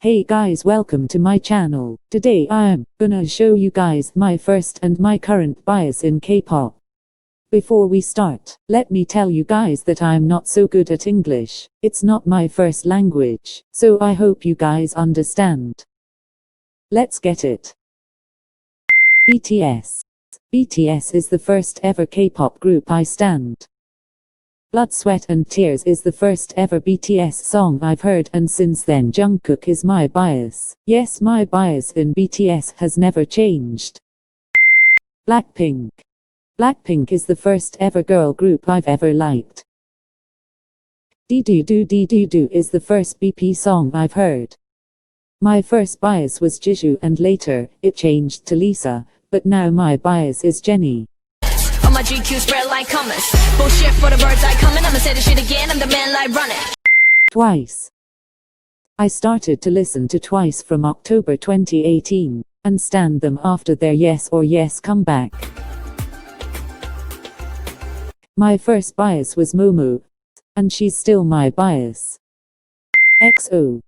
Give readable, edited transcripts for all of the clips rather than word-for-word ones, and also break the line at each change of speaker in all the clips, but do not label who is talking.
Hey guys, welcome to my channel. Today I am gonna show you guys my first and my current bias in K-pop. Before we start, let me tell you guys that I'm not so good at English. It's not my first language, so I hope you guys understand. Let's get it. BTS. BTS is the first ever K-pop group I stand. Blood, Sweat and Tears is the first ever BTS song I've heard, and since then Jungkook is my bias. Yes, my bias in BTS has never changed. Blackpink. Blackpink is the first ever girl group I've ever liked. Do is the first BP song I've heard. My first bias was Jisoo and later it changed to Lisa, but now my bias is Jennie.
My GQ spread like hummus. Bullshit for the birds I come in. I'ma say the shit again. I'm the man like run it.
Twice. I started to listen to Twice from October 2018 and stand them after their Yes or Yes comeback. My first bias was Momo, and she's still my bias. EXO.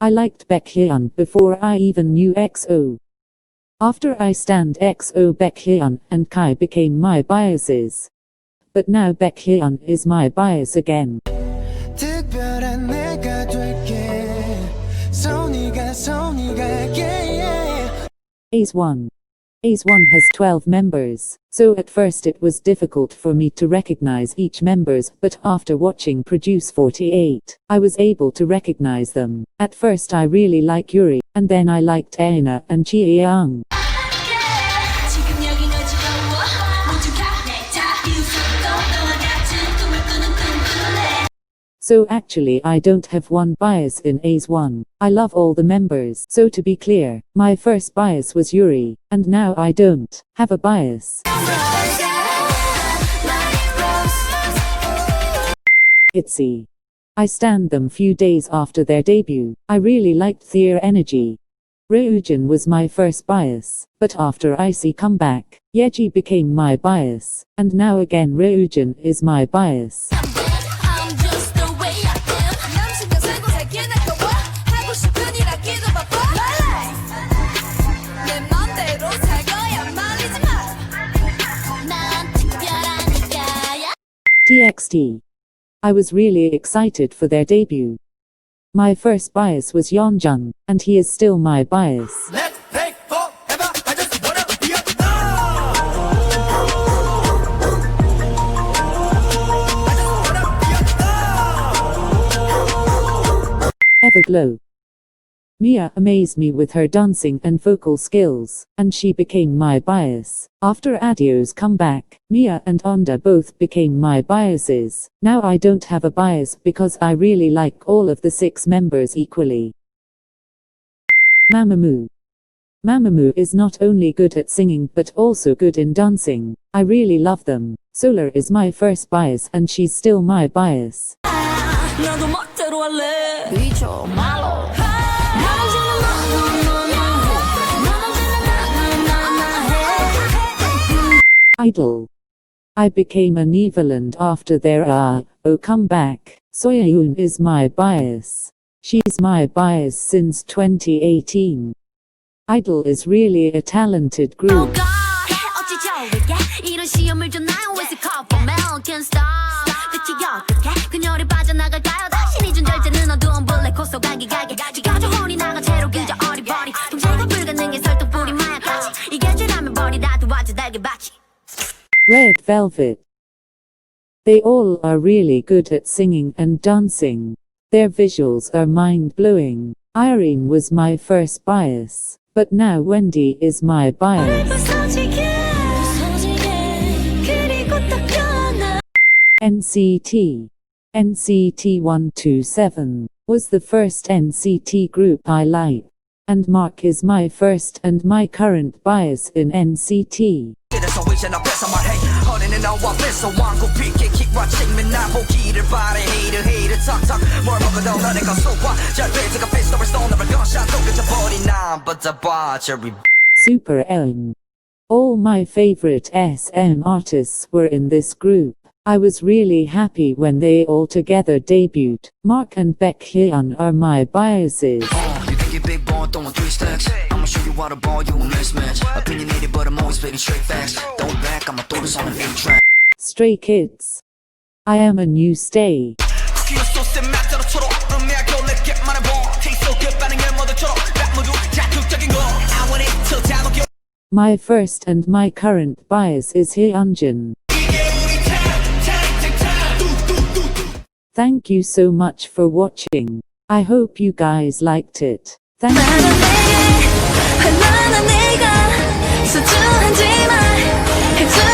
I liked Baekhyun before I even knew EXO. After I stand EXO, Baekhyun and Kai became my biases. But now Baekhyun is my bias again. ACE1. ACE1 has 12 members, so at first it was difficult for me to recognize each members, but after watching Produce 48, I was able to recognize them. At first I really like Yuri, and then I liked Aina and Chaeyoung. So actually I don't have one bias in ACE1. I love all the members. So to be clear, my first bias was Yuri, and now I don't have a bias. ITZY. I stand them few days after their debut. I really liked their energy. Ryujin was my first bias, but after IC comeback, Yeji became my bias, and now again Ryujin is my bias. TXT. I was really excited for their debut. My first bias was Yeonjun, and he is still my bias. Everglow. Mia amazed me with her dancing and vocal skills, and she became my bias. After Adio's comeback, Mia and Onda both became my biases. Now I don't have a bias because I really like all of the 6 members equally. Mamamoo. Mamamoo is not only good at singing but also good in dancing. I really love them. Solar is my first bias and she's still my bias. Idol. I became a Neverland after their comeback. Soyeon is my bias. She's my bias since 2018. Idol is really a talented group. Red Velvet. They all are really good at singing and dancing. Their visuals are mind-blowing. Irene was my first bias, but now Wendy is my bias. NCT. NCT 127 was the first NCT group I liked, and Mark is my first and my current bias in NCT. Super M. All my favorite SM artists were in this group. I was really happy when they all together debuted. Mark and Baekhyun are my biases.
big ball, throwing 3 stacks. I'ma show you how to ball, you a mismatch. Opinionated, but I'm always spitting straight facts. Throw it back, I'ma throw this on an 8-track.
Stray Kids. I am a new stay. My first and my current bias is Hyunjin. Thank you so much for watching. I hope you guys liked it. Thank you.